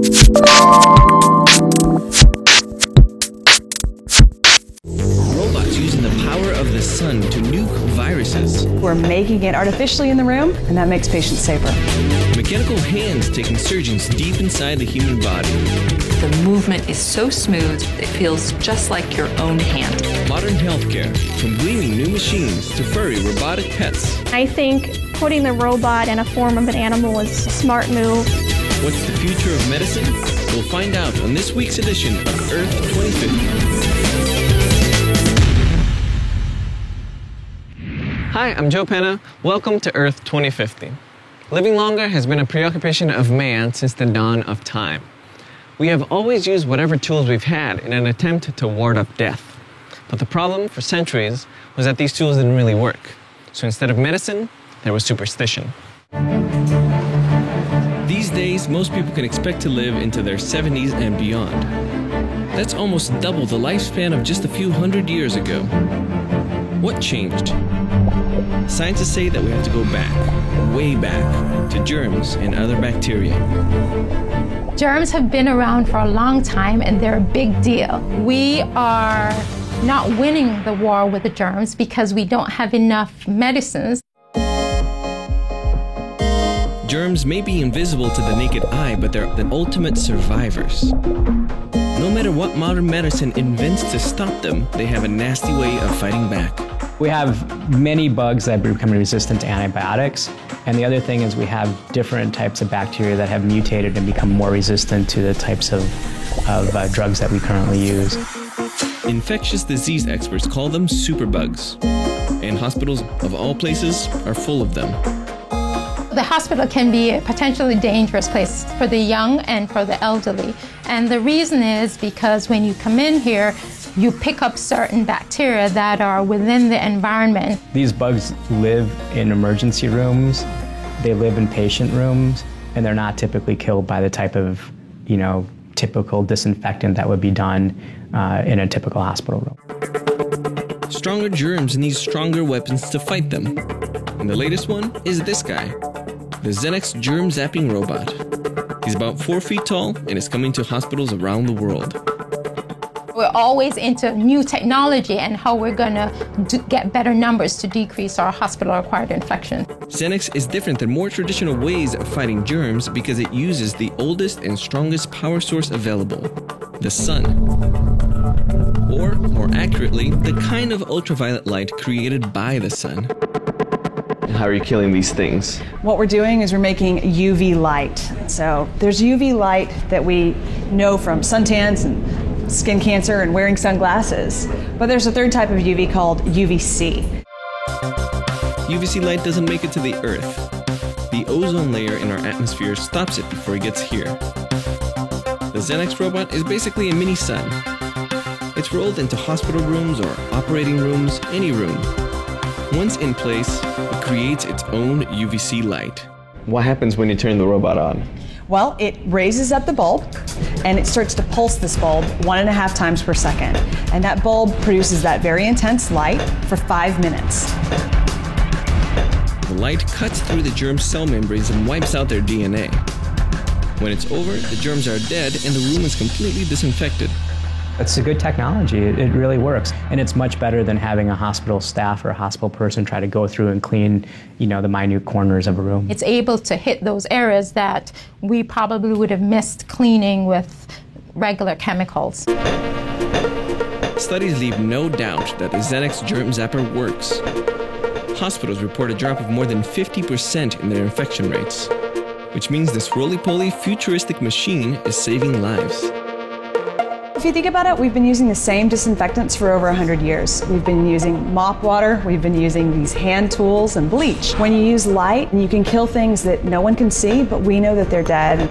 Robots using the power of the sun to nuke viruses. We're making it artificially in the room, and that makes patients safer. Mechanical hands taking surgeons deep inside the human body. The movement is so smooth, it feels just like your own hand. Modern healthcare, from gleaming new machines to furry robotic pets. I think putting the robot in a form of an animal is a smart move. What's the future of medicine? We'll find out on this week's edition of Earth 2050. Hi, I'm Joe Penna. Welcome to Earth 2050. Living longer has been a preoccupation of man since the dawn of time. We have always used whatever tools we've had in an attempt to ward off death. But the problem for centuries was that these tools didn't really work. So instead of medicine, there was superstition. These days, most people can expect to live into their 70s and beyond. That's almost double the lifespan of just a few hundred years ago. What changed? Scientists say that we have to go back, way back, to germs and other bacteria. Germs have been around for a long time and they're a big deal. We are not winning the war with the germs because we don't have enough medicines. Germs may be invisible to the naked eye, but they're the ultimate survivors. No matter what modern medicine invents to stop them, they have a nasty way of fighting back. We have many bugs that become resistant to antibiotics, and the other thing is we have different types of bacteria that have mutated and become more resistant to the types of drugs that we currently use. Infectious disease experts call them superbugs, and hospitals of all places are full of them. The hospital can be a potentially dangerous place for the young and for the elderly. And the reason is because when you come in here, you pick up certain bacteria that are within the environment. These bugs live in emergency rooms, they live in patient rooms, and they're not typically killed by the type of, typical disinfectant that would be done in a typical hospital room. Stronger germs need stronger weapons to fight them. And the latest one is this guy, the Xenex germ zapping robot. He's about 4 feet tall and is coming to hospitals around the world. We're always into new technology and how we're going to get better numbers to decrease our hospital-acquired infection. Xenex is different than more traditional ways of fighting germs because it uses the oldest and strongest power source available, the sun. Or, more accurately, the kind of ultraviolet light created by the sun. How are you killing these things? What we're doing is we're making UV light. So there's UV light that we know from suntans and skin cancer and wearing sunglasses. But there's a third type of UV called UVC. UVC light doesn't make it to the Earth. The ozone layer in our atmosphere stops it before it gets here. The Xenex robot is basically a mini sun. It's rolled into hospital rooms or operating rooms, any room. Once in place, it creates its own UVC light. What happens when you turn the robot on? Well, it raises up the bulb and it starts to pulse this bulb 1.5 times per second. And that bulb produces that very intense light for 5 minutes. The light cuts through the germ cell membranes and wipes out their DNA. When it's over, the germs are dead and the room is completely disinfected. It's a good technology. It really works. And it's much better than having a hospital staff or a hospital person try to go through and clean, the minute corners of a room. It's able to hit those areas that we probably would have missed cleaning with regular chemicals. Studies leave no doubt that the Xenex germ zapper works. Hospitals report a drop of more than 50% in their infection rates, which means this roly-poly futuristic machine is saving lives. If you think about it, we've been using the same disinfectants for over 100 years. We've been using mop water, we've been using these hand tools and bleach. When you use light, you can kill things that no one can see, but we know that they're dead.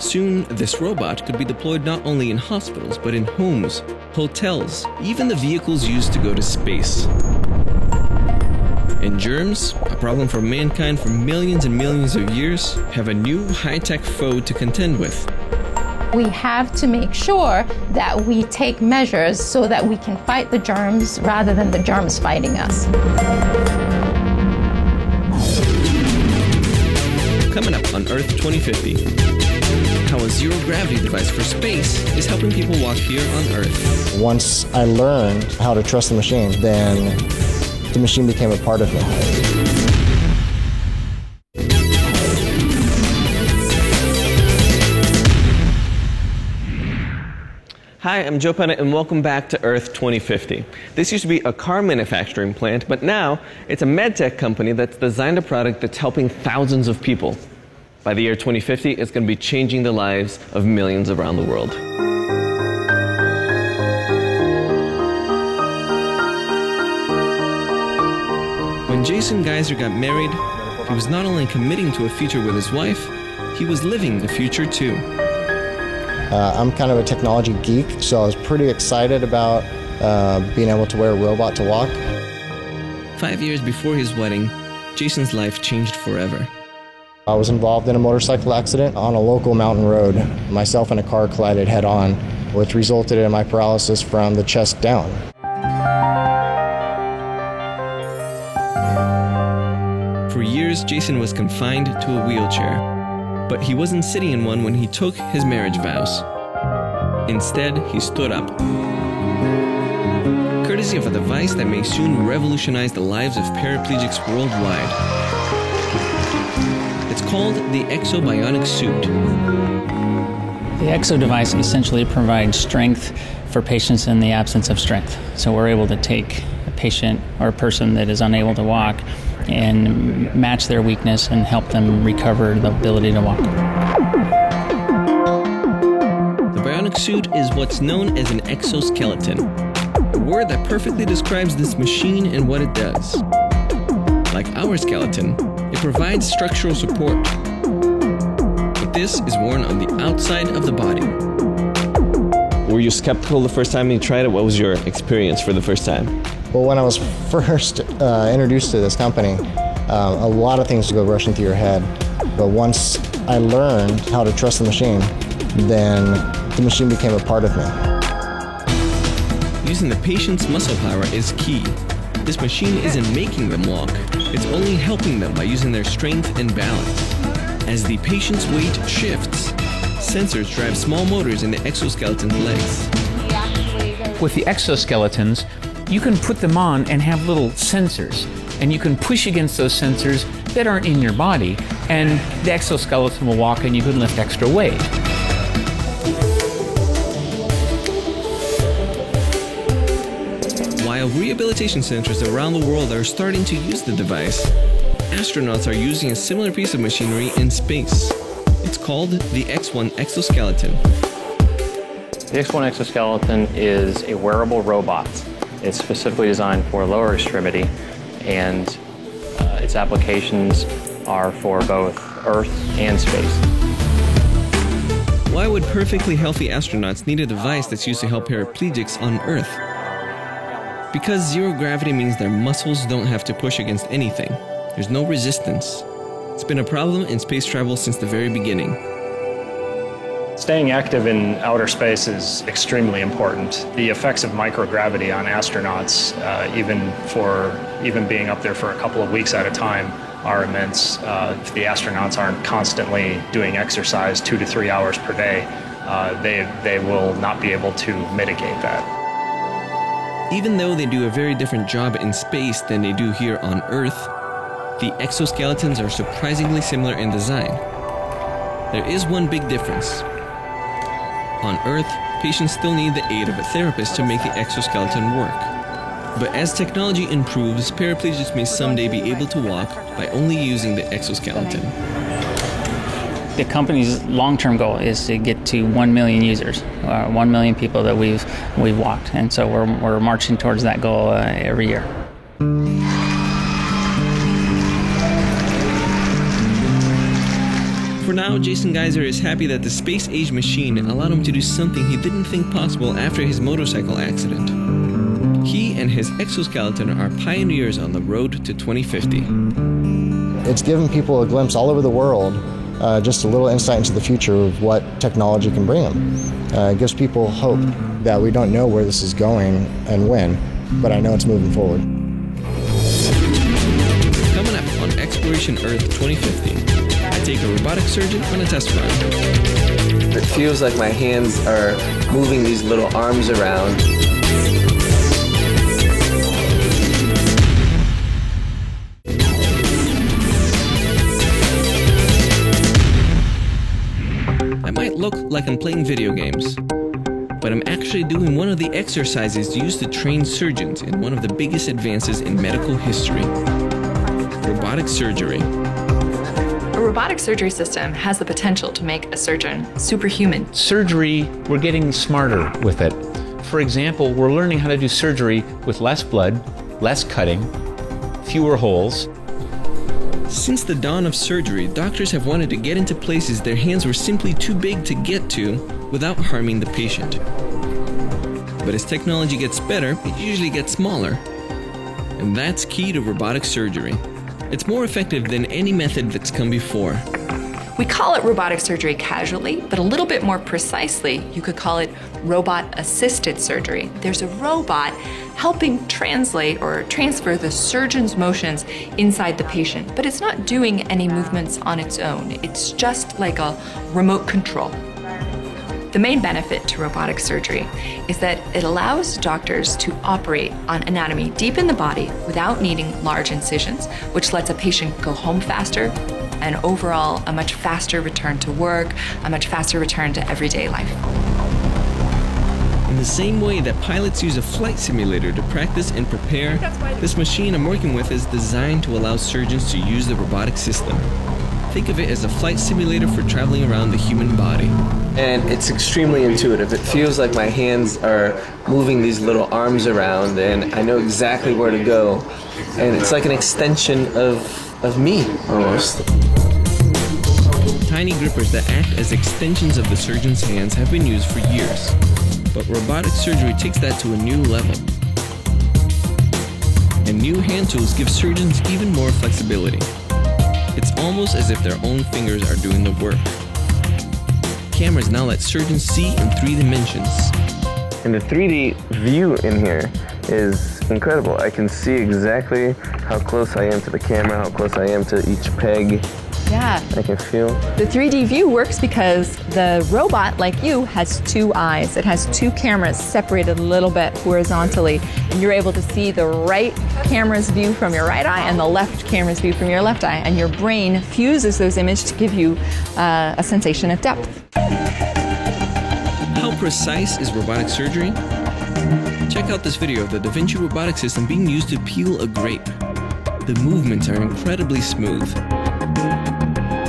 Soon, this robot could be deployed not only in hospitals, but in homes, hotels, even the vehicles used to go to space. And germs, a problem for mankind for millions and millions of years, have a new high-tech foe to contend with. We have to make sure that we take measures so that we can fight the germs rather than the germs fighting us. Coming Coming up on Earth 2050, how a zero-gravity device for space is helping people walk here on Earth. Once I learned how to trust the machine, then the machine became a part of me. Hi, I'm Joe Penna, and welcome back to Earth 2050. This used to be a car manufacturing plant, but now it's a medtech company that's designed a product that's helping thousands of people. By the year 2050, it's going to be changing the lives of millions around the world. When Jason Geiser got married, he was not only committing to a future with his wife, he was living the future too. I'm kind of a technology geek, so I was pretty excited about being able to wear a robot to walk. 5 years before his wedding, Jason's life changed forever. I was involved in a motorcycle accident on a local mountain road. Myself and a car collided head-on, which resulted in my paralysis from the chest down. For years, Jason was confined to a wheelchair. But he wasn't sitting in one when he took his marriage vows. Instead, he stood up. Courtesy of a device that may soon revolutionize the lives of paraplegics worldwide. It's called the Ekso Bionic Suit. The Ekso device essentially provides strength for patients in the absence of strength. So we're able to take a patient or a person that is unable to walk and match their weakness and help them recover the ability to walk. The bionic suit is what's known as an exoskeleton, a word that perfectly describes this machine and what it does. Like our skeleton, it provides structural support. But this is worn on the outside of the body. Were you skeptical the first time you tried it? What was your experience for the first time? Well, when I was first introduced to this company, a lot of things go rushing through your head. But once I learned how to trust the machine, then the machine became a part of me. Using the patient's muscle power is key. This machine isn't making them walk. It's only helping them by using their strength and balance. As the patient's weight shifts, sensors drive small motors in the exoskeleton's legs. With the exoskeletons, you can put them on and have little sensors, and you can push against those sensors that aren't in your body, and the exoskeleton will walk and you can lift extra weight. While rehabilitation centers around the world are starting to use the device, astronauts are using a similar piece of machinery in space. It's called the X1 exoskeleton. The X1 exoskeleton is a wearable robot. It's specifically designed for lower extremity, and its applications are for both Earth and space. Why would perfectly healthy astronauts need a device that's used to help paraplegics on Earth? Because zero gravity means their muscles don't have to push against anything. There's no resistance. It's been a problem in space travel since the very beginning. Staying active in outer space is extremely important. The effects of microgravity on astronauts, even being up there for a couple of weeks at a time, are immense. If the astronauts aren't constantly doing exercise 2 to 3 hours per day, they will not be able to mitigate that. Even though they do a very different job in space than they do here on Earth, the exoskeletons are surprisingly similar in design. There is one big difference. On Earth, patients still need the aid of a therapist to make the exoskeleton work. But as technology improves, paraplegics may someday be able to walk by only using the exoskeleton. The company's long-term goal is to get to 1 million users, 1 million people that we've walked, and so we're marching towards that goal every year. For now, Jason Geiser is happy that the space-age machine allowed him to do something he didn't think possible after his motorcycle accident. He and his exoskeleton are pioneers on the road to 2050. It's given people a glimpse all over the world, just a little insight into the future of what technology can bring them. It gives people hope that we don't know where this is going and when, but I know it's moving forward. Coming up on Exploration Earth 2050. take a robotic surgeon on a test run. It feels like my hands are moving these little arms around. That might look like I'm playing video games, but I'm actually doing one of the exercises used to train surgeons in one of the biggest advances in medical history: robotic surgery. A robotic surgery system has the potential to make a surgeon superhuman. Surgery, we're getting smarter with it. For example, we're learning how to do surgery with less blood, less cutting, fewer holes. Since the dawn of surgery, doctors have wanted to get into places their hands were simply too big to get to without harming the patient. But as technology gets better, it usually gets smaller. And that's key to robotic surgery. It's more effective than any method that's come before. We call it robotic surgery casually, but a little bit more precisely, you could call it robot-assisted surgery. There's a robot helping translate or transfer the surgeon's motions inside the patient, but it's not doing any movements on its own. It's just like a remote control. The main benefit to robotic surgery is that it allows doctors to operate on anatomy deep in the body without needing large incisions, which lets a patient go home faster and overall a much faster return to work, a much faster return to everyday life. In the same way that pilots use a flight simulator to practice and prepare, this machine I'm working with is designed to allow surgeons to use the robotic system. Think of it as a flight simulator for traveling around the human body. And it's extremely intuitive. It feels like my hands are moving these little arms around, and I know exactly where to go. And it's like an extension of me, almost. Tiny grippers that act as extensions of the surgeon's hands have been used for years. But robotic surgery takes that to a new level. And new hand tools give surgeons even more flexibility. It's almost as if their own fingers are doing the work. Cameras now let surgeons see in 3 dimensions. And the 3D view in here is incredible. I can see exactly how close I am to the camera, how close I am to each peg. Yeah. I can feel. The 3D view works because the robot, like you, has 2 eyes. It has 2 cameras separated a little bit horizontally, and you're able to see the right camera's view from your right eye and the left camera's view from your left eye, and your brain fuses those images to give you a sensation of depth. How precise is robotic surgery? Check out this video of the Da Vinci robotic system being used to peel a grape. The movements are incredibly smooth.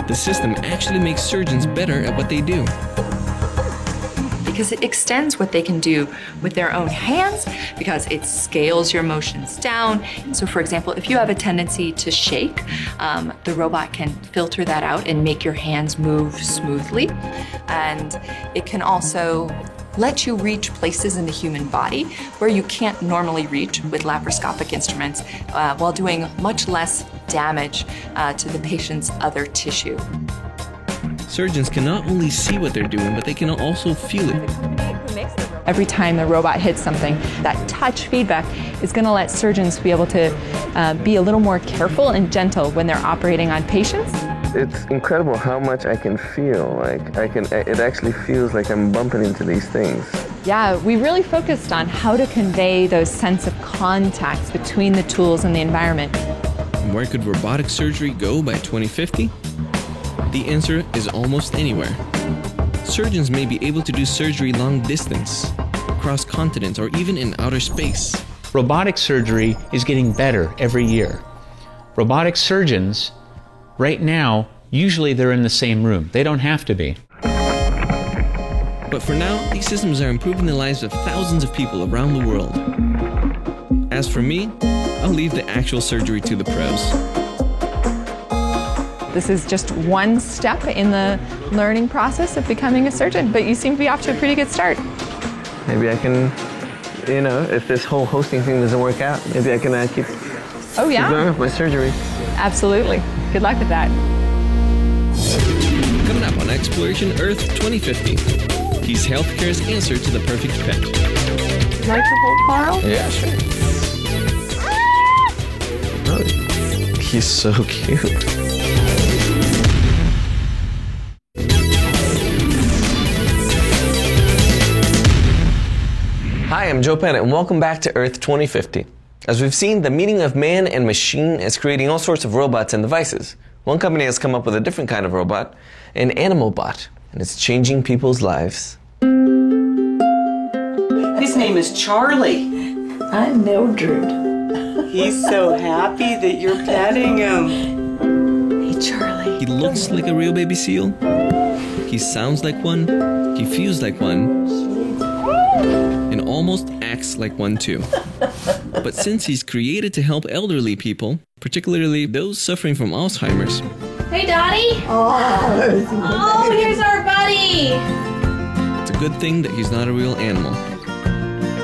The system actually makes surgeons better at what they do. Because it extends what they can do with their own hands, because it scales your motions down. So for example, if you have a tendency to shake, the robot can filter that out and make your hands move smoothly. And it can also let you reach places in the human body where you can't normally reach with laparoscopic instruments, while doing much less damage to the patient's other tissue. Surgeons can not only see what they're doing, but they can also feel it. Every time the robot hits something, that touch feedback is going to let surgeons be able to be a little more careful and gentle when they're operating on patients. It's incredible how much I can feel. It actually feels like I'm bumping into these things. Yeah, we really focused on how to convey those sense of contacts between the tools and the environment. And where could robotic surgery go by 2050? The answer is almost anywhere. Surgeons may be able to do surgery long distance, across continents, or even in outer space. Robotic surgery is getting better every year. Robotic surgeons, right now, usually they're in the same room. They don't have to be. But for now, these systems are improving the lives of thousands of people around the world. As for me, I'll leave the actual surgery to the pros. This is just one step in the learning process of becoming a surgeon, but you seem to be off to a pretty good start. Maybe I can, if this whole hosting thing doesn't work out, maybe I can keep going with my surgery. Absolutely. Good luck with that. Coming up on Exploration Earth 2050, he's healthcare's answer to the perfect pet. Like to hold Carl? Yeah, sure. Oh, he's so cute. I'm Joe Penn, and welcome back to Earth 2050. As we've seen, the meeting of man and machine is creating all sorts of robots and devices. One company has come up with a different kind of robot, an animal bot, and it's changing people's lives. His name is Charlie. I'm Mildred. He's so happy that you're petting him. Hey, Charlie. He looks like a real baby seal. He sounds like one. He feels like one. And almost acts like one too. But since he's created to help elderly people, particularly those suffering from Alzheimer's. Hey, Dottie. Oh, here's our buddy. It's a good thing that he's not a real animal.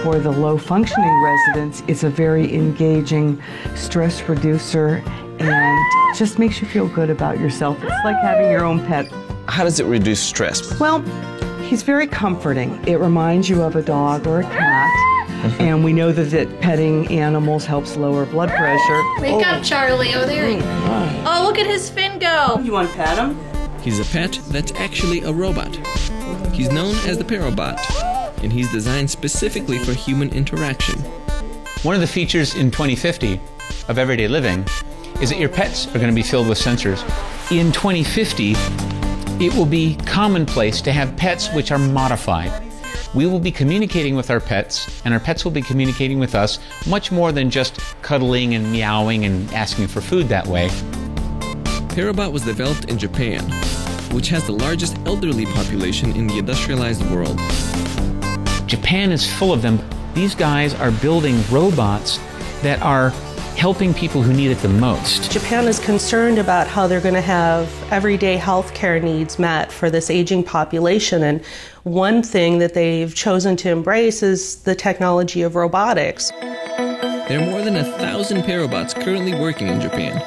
For the low-functioning residents, it's a very engaging stress reducer and just makes you feel good about yourself. It's like having your own pet. How does it reduce stress? Well, he's very comforting. It reminds you of a dog or a cat. And we know that petting animals helps lower blood pressure. Wake up, Charlie. Oh, there he is. Oh, look at his fin go. You want to pet him? He's a pet that's actually a robot. He's known as the Parobot, and he's designed specifically for human interaction. One of the features in 2050 of everyday living is that your pets are going to be filled with sensors. In 2050, it will be commonplace to have pets which are modified. We will be communicating with our pets, and our pets will be communicating with us much more than just cuddling and meowing and asking for food that way. Parobot was developed in Japan, which has the largest elderly population in the industrialized world. Japan is full of them. These guys are building robots that are helping people who need it the most. Japan is concerned about how they're going to have everyday health care needs met for this aging population, and one thing that they've chosen to embrace is the technology of robotics. There are more than 1,000 Parobots currently working in Japan.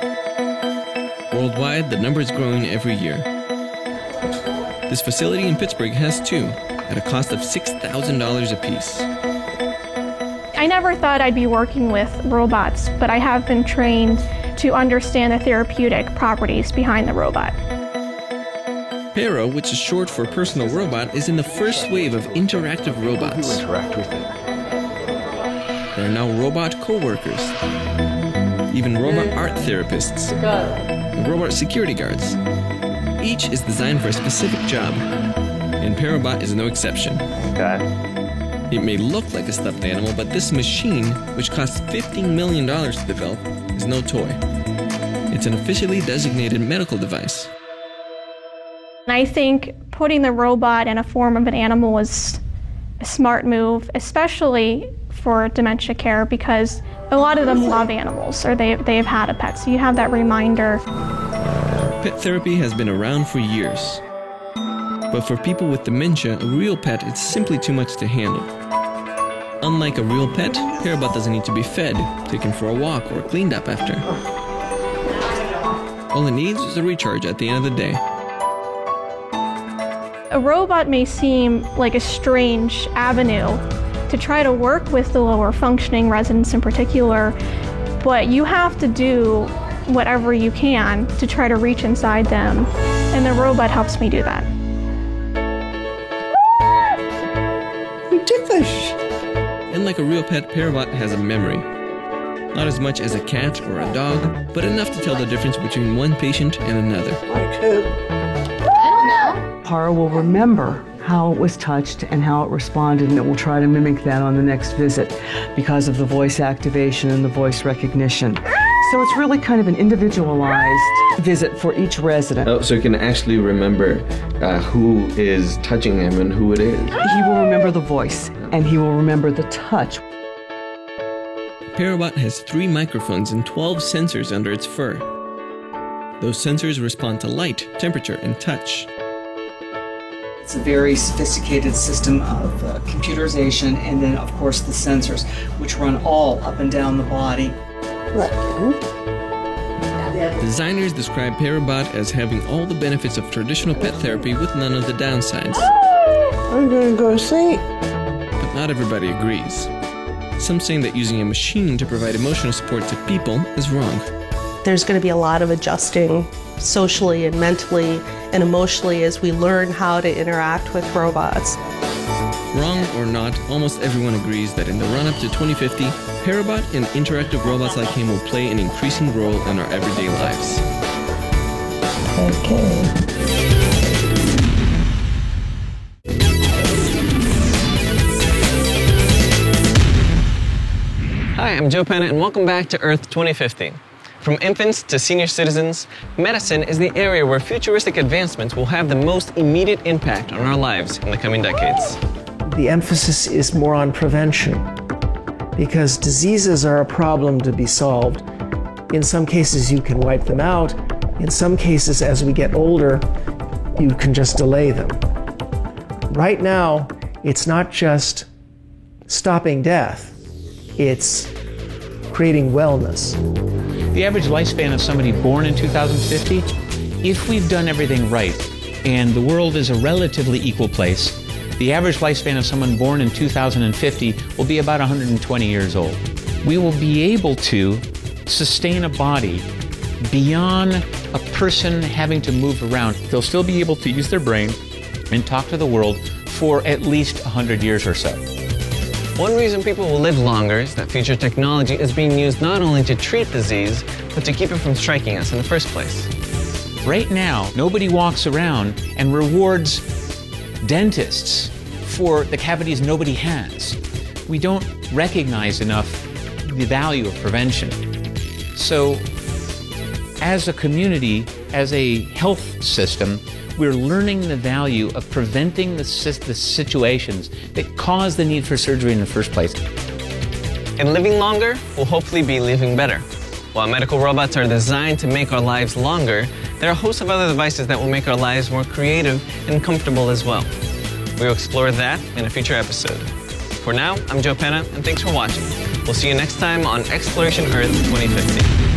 Worldwide, the number is growing every year. This facility in Pittsburgh has two, at a cost of $6,000 apiece. I never thought I'd be working with robots, but I have been trained to understand the therapeutic properties behind the robot. Pero, which is short for personal robot, is in the first wave of interactive robots. You interact with it. There are now robot co-workers, even robot art therapists, and robot security guards. Each is designed for a specific job, and Parobot is no exception. Okay. It may look like a stuffed animal, but this machine, which costs $15 million to develop, is no toy. It's an officially designated medical device. I think putting the robot in a form of an animal is a smart move, especially for dementia care, because a lot of them love animals or they've had a pet, so you have that reminder. Pet therapy has been around for years. But for people with dementia, a real pet is simply too much to handle. Unlike a real pet, Parobot doesn't need to be fed, taken for a walk, or cleaned up after. All it needs is a recharge at the end of the day. A robot may seem like a strange avenue to try to work with the lower functioning residents in particular, but you have to do whatever you can to try to reach inside them, and the robot helps me do that. And like a real pet, Parobot has a memory. Not as much as a cat or a dog, but enough to tell the difference between one patient and another. Para will remember how it was touched and how it responded, and it will try to mimic that on the next visit because of the voice activation and the voice recognition. So it's really kind of an individualized visit for each resident. Oh, so you can actually remember who is touching him and who it is. He will remember the voice, and he will remember the touch. Parobot has 3 microphones and 12 sensors under its fur. Those sensors respond to light, temperature, and touch. It's a very sophisticated system of computerization, and then, of course, the sensors, which run all up and down the body. Designers describe Parobot as having all the benefits of traditional pet therapy with none of the downsides. I'm gonna go sleep. But not everybody agrees. Some saying that using a machine to provide emotional support to people is wrong. There's going to be a lot of adjusting socially and mentally and emotionally as we learn how to interact with robots. Wrong or not, almost everyone agrees that in the run-up to 2050, Parabot and interactive robots like him will play an increasing role in our everyday lives. Okay. Hi, I'm Joe Penna, and welcome back to Earth 2050. From infants to senior citizens, medicine is the area where futuristic advancements will have the most immediate impact on our lives in the coming decades. The emphasis is more on prevention, because diseases are a problem to be solved. In some cases, you can wipe them out. In some cases, as we get older, you can just delay them. Right now, it's not just stopping death, it's creating wellness. The average lifespan of somebody born in 2050, if we've done everything right and the world is a relatively equal place, the average lifespan of someone born in 2050 will be about 120 years old. We will be able to sustain a body beyond a person having to move around. They'll still be able to use their brain and talk to the world for at least 100 years or so. One reason people will live longer is that future technology is being used not only to treat disease, but to keep it from striking us in the first place. Right now, nobody walks around and rewards dentists for the cavities nobody has. We don't recognize enough the value of prevention. So, as a community, as a health system, we're learning the value of preventing the situations that cause the need for surgery in the first place. And living longer will hopefully be living better. While medical robots are designed to make our lives longer, there are a host of other devices that will make our lives more creative and comfortable as well. We'll explore that in a future episode. For now, I'm Joe Penna, and thanks for watching. We'll see you next time on Exploration Earth 2050.